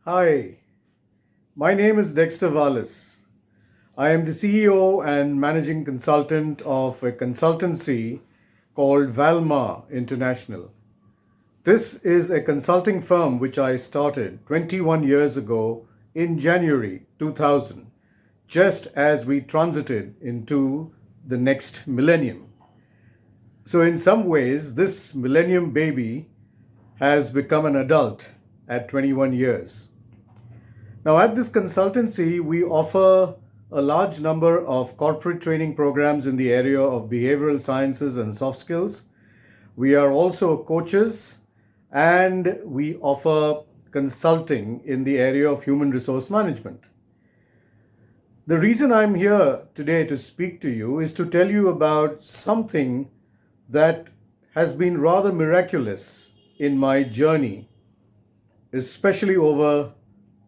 Hi, my name is Dexter Vallis. I am the CEO and managing consultant of a consultancy called Valma International. This is a consulting firm which I started 21 years ago in January 2000, just as we transited into the next millennium. So, in some ways, this millennium baby has become an adult at 21 years. Now, at this consultancy, we offer a large number of corporate training programs in the area of behavioral sciences and soft skills. We are also coaches and we offer consulting in the area of human resource management. The reason I'm here today to speak to you is to tell you about something that has been rather miraculous in my journey, especially over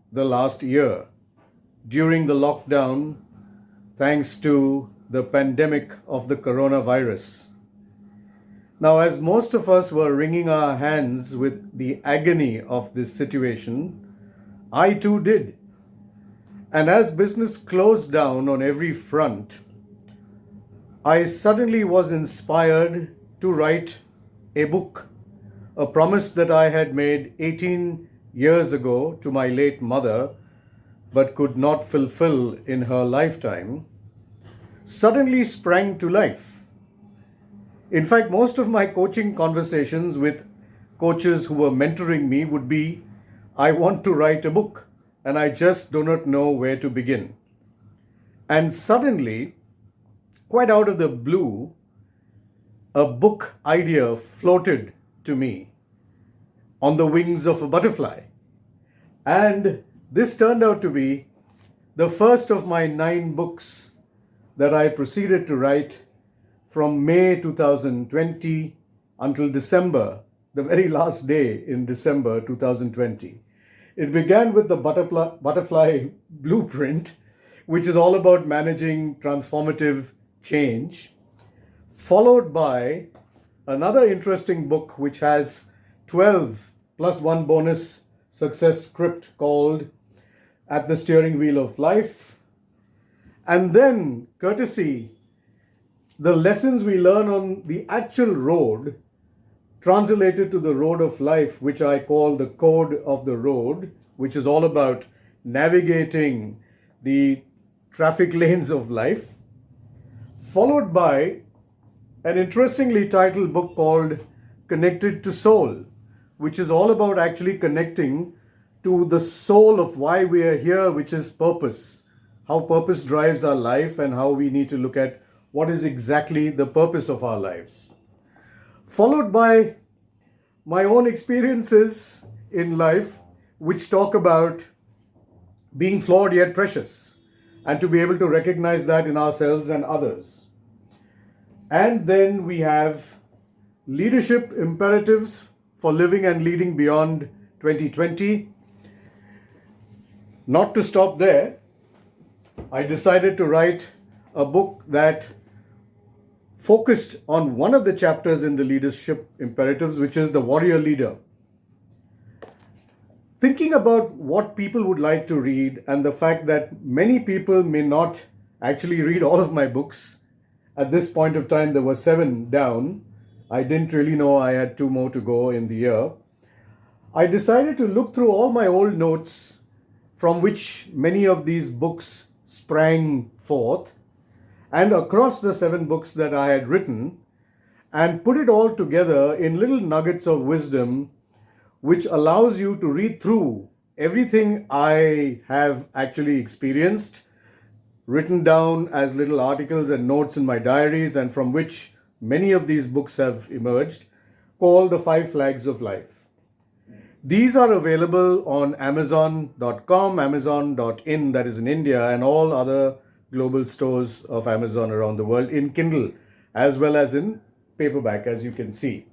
the last year during the lockdown, thanks to the pandemic of the coronavirus. Now, as most of us were wringing our hands with the agony of this situation, I too did. And as business closed down on every front, I suddenly was inspired to write a book, a promise that I had made 18 years ago to my late mother, but could not fulfill in her lifetime, suddenly sprang to life. In fact, most of my coaching conversations with coaches who were mentoring me would be, I want to write a book and I just do not know where to begin. And suddenly, quite out of the blue, a book idea floated to me on the wings of a butterfly. And this turned out to be the first of my 9 books that I proceeded to write from May 2020 until December, the very last day in December 2020. It began with the butterfly blueprint, which is all about managing transformative change, followed by another interesting book which has 12 plus one bonus success script called At the Steering Wheel of Life. And then, courtesy, the lessons we learn on the actual road translated to the road of life, which I call the code of the road, which is all about navigating the traffic lanes of life, followed by an interestingly titled book called Connected to Soul, which is all about actually connecting to the soul of why we are here, which is purpose, how purpose drives our life, and how we need to look at what is exactly the purpose of our lives. Followed by my own experiences in life, which talk about being flawed yet precious, and to be able to recognize that in ourselves and others. And then we have leadership imperatives for living and leading beyond 2020. Not to stop there, I decided to write a book that focused on one of the chapters in the leadership imperatives, which is the warrior leader. Thinking about what people would like to read and the fact that many people may not actually read all of my books. At this point of time, there were 7 down. I didn't really know I had 2 more to go in the year. I decided to look through all my old notes from which many of these books sprang forth, and across the 7 books that I had written, and put it all together in little nuggets of wisdom, which allows you to read through everything I have actually experienced, written down as little articles and notes in my diaries, and from which many of these books have emerged, called The 5 Flags of Life. These are available on Amazon.com, Amazon.in, that is in India, and all other global stores of Amazon around the world in Kindle, as well as in paperback, as you can see.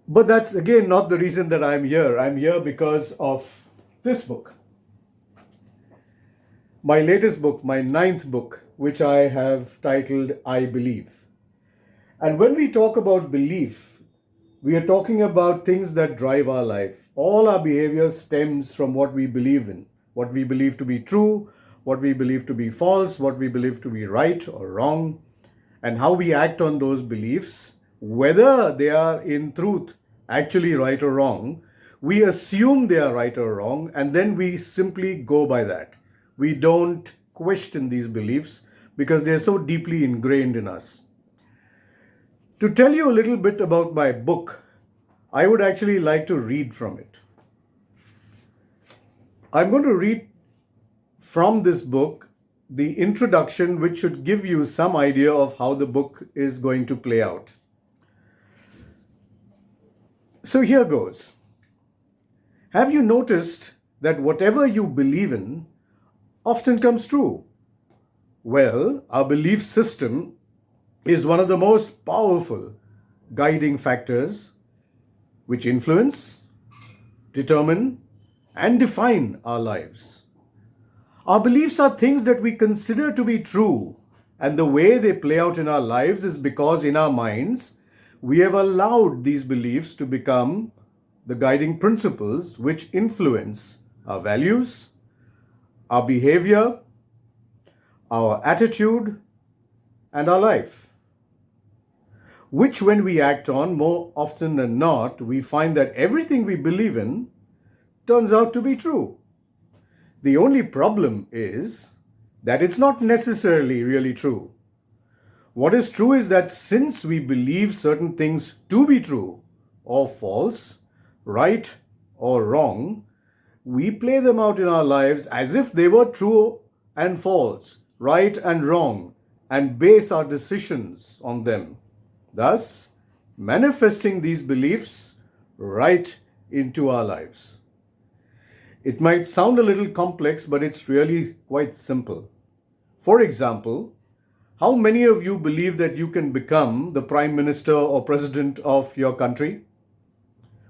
But that's again not the reason that I'm here. I'm here because of this book. My latest book, my 9th book, which I have titled I Believe. And when we talk about belief, we are talking about things that drive our life. all our behavior stems from what we believe in, what we believe to be true, what we believe to be false, what we believe to be right or wrong, and how we act on those beliefs, whether they are in truth actually right or wrong. We assume they are right or wrong, and then we simply go by that. We don't question these beliefs because they're so deeply ingrained in us. To tell you a little bit about my book, I would actually like to read from it. I'm going to read from this book the introduction, which should give you some idea of how the book is going to play out. So here goes. Have you noticed that whatever you believe in often comes true? Well, our belief system is one of the most powerful guiding factors which influence, determine, and define our lives. Our beliefs are things that we consider to be true, and the way they play out in our lives is because in our minds, we have allowed these beliefs to become the guiding principles which influence our values, our behavior, our attitude, and our life. Which, when we act on, more often than not, we find that everything we believe in turns out to be true. The only problem is that it's not necessarily really true. What is true is that since we believe certain things to be true or false, right or wrong, we play them out in our lives as if they were true and false, right and wrong, and base our decisions on them, thus manifesting these beliefs right into our lives. It might sound a little complex, but it's really quite simple. For example, how many of you believe that you can become the Prime Minister or President of your country?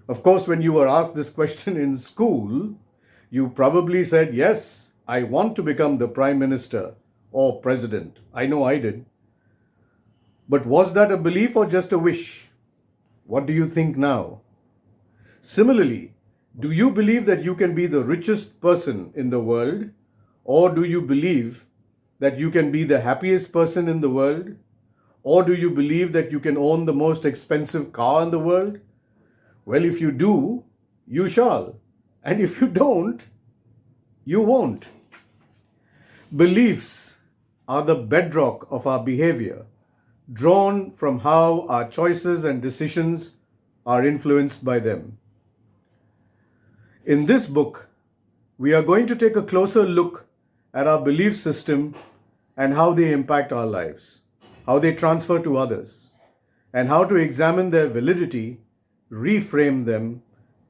Of course, when you were asked this question in school, you probably said, yes, I want to become the Prime Minister or President. I know I did. But was that a belief or just a wish? What do you think now? Similarly, do you believe that you can be the richest person in the world? Or do you believe that you can be the happiest person in the world? Or do you believe that you can own the most expensive car in the world? Well, if you do, you shall. And if you don't, you won't. Beliefs are the bedrock of our behavior, drawn from how our choices and decisions are influenced by them. In this book, we are going to take a closer look at our belief system and how they impact our lives, how they transfer to others, and how to examine their validity, reframe them,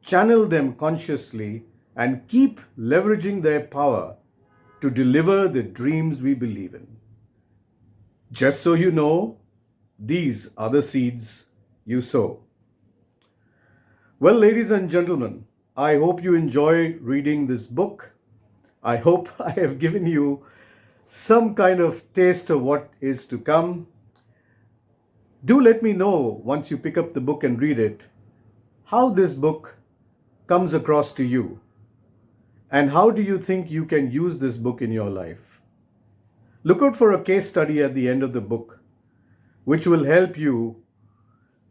channel them consciously, and keep leveraging their power to deliver the dreams we believe in. Just so you know, these are the seeds you sow. Well, ladies and gentlemen, I hope you enjoy reading this book. I hope I have given you some kind of taste of what is to come. Do let me know once you pick up the book and read it, how this book comes across to you. And how do you think you can use this book in your life? Look out for a case study at the end of the book, which will help you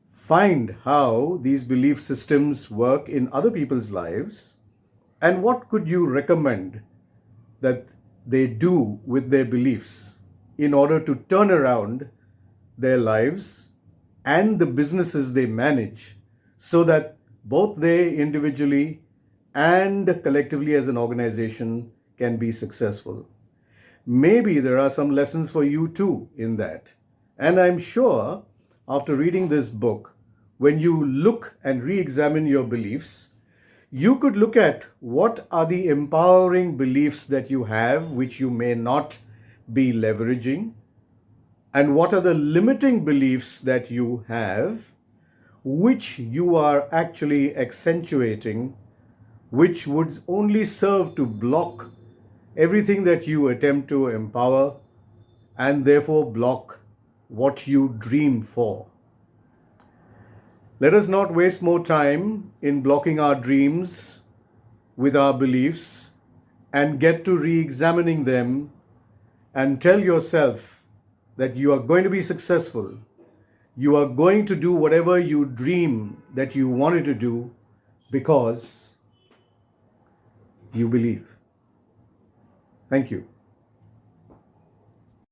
find how these belief systems work in other people's lives and what could you recommend that they do with their beliefs in order to turn around their lives and the businesses they manage so that both they individually and collectively as an organization can be successful. Maybe there are some lessons for you too in that. And I'm sure after reading this book, when you look and re-examine your beliefs, you could look at what are the empowering beliefs that you have which you may not be leveraging, and what are the limiting beliefs that you have which you are actually accentuating, which would only serve to block everything that you attempt to empower and therefore block what you dream for. Let us not waste more time in blocking our dreams with our beliefs and get to re examining them and tell yourself that you are going to be successful. You are going to do whatever you dream that you wanted to do because you believe. Thank you.